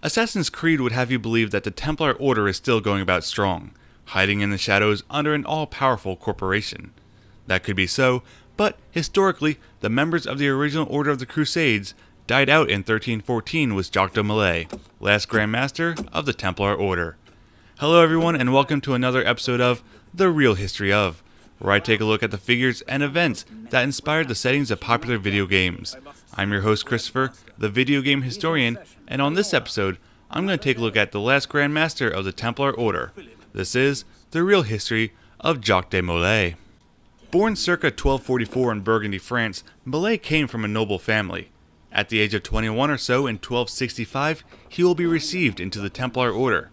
Assassin's Creed would have you believe that the Templar Order is still going about strong, hiding in the shadows under an all-powerful corporation. That could be so, but historically, the members of the original Order of the Crusades died out in 1314 with Jacques de Moley, last Grandmaster of the Templar Order. Hello everyone and welcome to another episode of The Real History Of, where I take a look at the figures and events that inspired the settings of popular video games. I'm your host Christopher, the video game historian, and on this episode, I'm going to take a look at the last Grandmaster of the Templar Order. This is The Real History of Jacques de Moley. Born circa 1244 in Burgundy, France, Molay came from a noble family. At the age of 21 or so in 1265, he will be received into the Templar Order.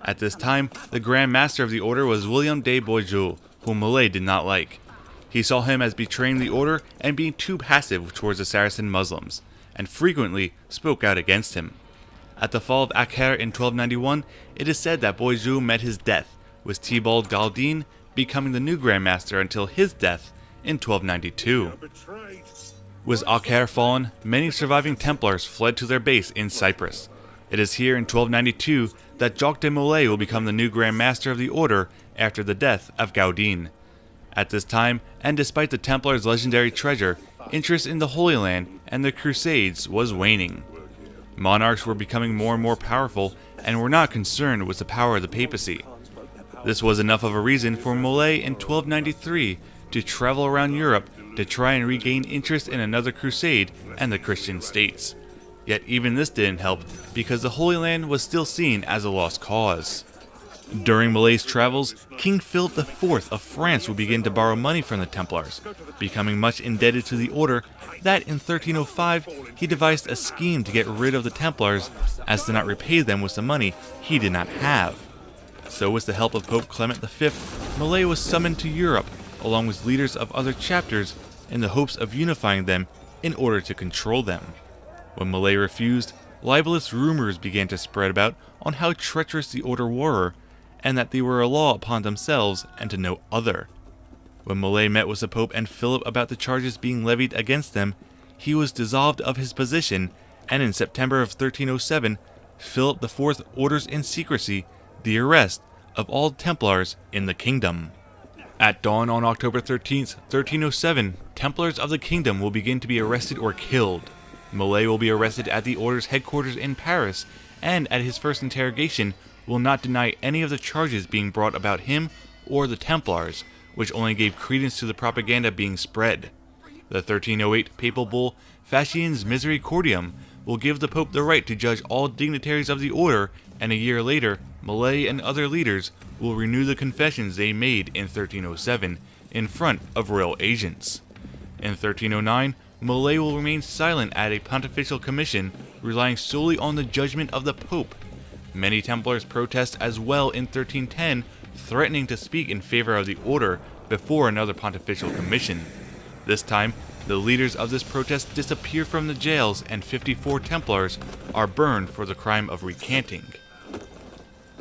At this time, the Grand Master of the Order was William de Bourgeois, whom Molay did not like. He saw him as betraying the Order and being too passive towards the Saracen Muslims, and frequently spoke out against him. At the fall of Acre in 1291, it is said that Bourgeois met his death, with Thibault Galdin becoming the new Grand Master until his death in 1292. With Acre fallen, many surviving Templars fled to their base in Cyprus. It is here in 1292 that Jacques de Moley will become the new Grand Master of the Order after the death of Galdin. At this time, and despite the Templars' legendary treasure, interest in the Holy Land and the Crusades was waning. Monarchs were becoming more and more powerful and were not concerned with the power of the papacy. This was enough of a reason for Molay in 1293 to travel around Europe to try and regain interest in another crusade and the Christian states. Yet even this didn't help because the Holy Land was still seen as a lost cause. During Molay's travels, King Philip IV of France would begin to borrow money from the Templars, becoming much indebted to the order that in 1305 he devised a scheme to get rid of the Templars as to not repay them with the money he did not have. So with the help of Pope Clement V, Molay was summoned to Europe along with leaders of other chapters in the hopes of unifying them in order to control them. When Molay refused, libelous rumors began to spread about on how treacherous the order were, and that they were a law upon themselves and to no other. When Molay met with the Pope and Philip about the charges being levied against them, he was dissolved of his position, and in September of 1307, Philip IV orders in secrecy the arrest of all Templars in the kingdom. At dawn on October 13th, 1307, Templars of the kingdom will begin to be arrested or killed. Molay will be arrested at the Order's headquarters in Paris, and at his first interrogation will not deny any of the charges being brought about him or the Templars, which only gave credence to the propaganda being spread. The 1308 papal bull Fasciens Misericordiam will give the Pope the right to judge all dignitaries of the Order, and a year later, Molay and other leaders will renew the confessions they made in 1307 in front of royal agents. In 1309, Molay will remain silent at a pontifical commission, relying solely on the judgment of the Pope. Many Templars protest as well in 1310, threatening to speak in favor of the Order before another pontifical commission. This time, the leaders of this protest disappear from the jails and 54 Templars are burned for the crime of recanting.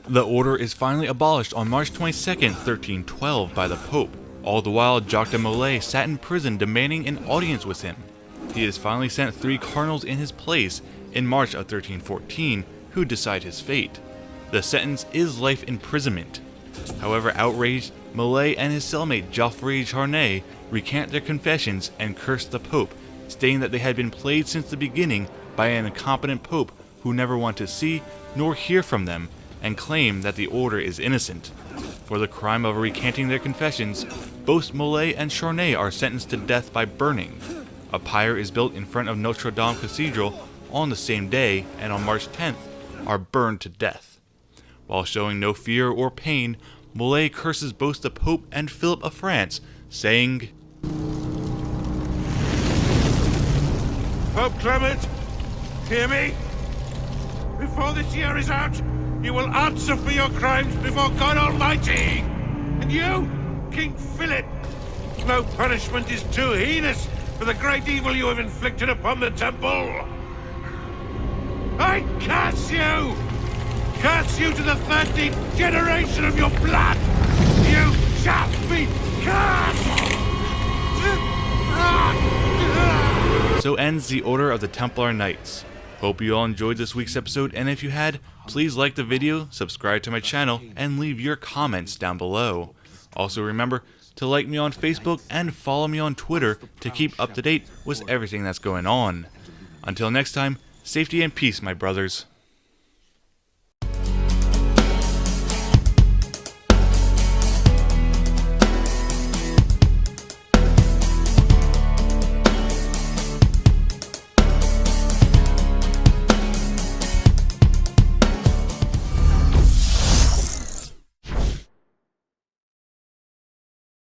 The Order is finally abolished on March 22, 1312 by the Pope. All the while, Jacques de Moley sat in prison demanding an audience with him. He has finally sent 3 cardinals in his place in March of 1314 who decide his fate. The sentence is life imprisonment. However, outraged, Molay and his cellmate Geoffrey Charnay recant their confessions and curse the Pope, stating that they had been played since the beginning by an incompetent Pope who never wanted to see nor hear from them, and claim that the Order is innocent. For the crime of recanting their confessions, both Molay and Charnay are sentenced to death by burning. A pyre is built in front of Notre Dame Cathedral on the same day, and on March 10th are burned to death. While showing no fear or pain, Molay curses both the Pope and Philip of France, saying, Pope Clement, hear me? Before this year is out, you will answer for your crimes before God Almighty! And you, King Philip, no punishment is too heinous for the great evil you have inflicted upon the temple! I curse you! Curse you to the 13th generation of your blood! You shall be cursed! So ends the Order of the Templar Knights. Hope you all enjoyed this week's episode, and if you had, please like the video, subscribe to my channel, and leave your comments down below. Also remember to like me on Facebook and follow me on Twitter to keep up to date with everything that's going on. Until next time, safety and peace, my brothers.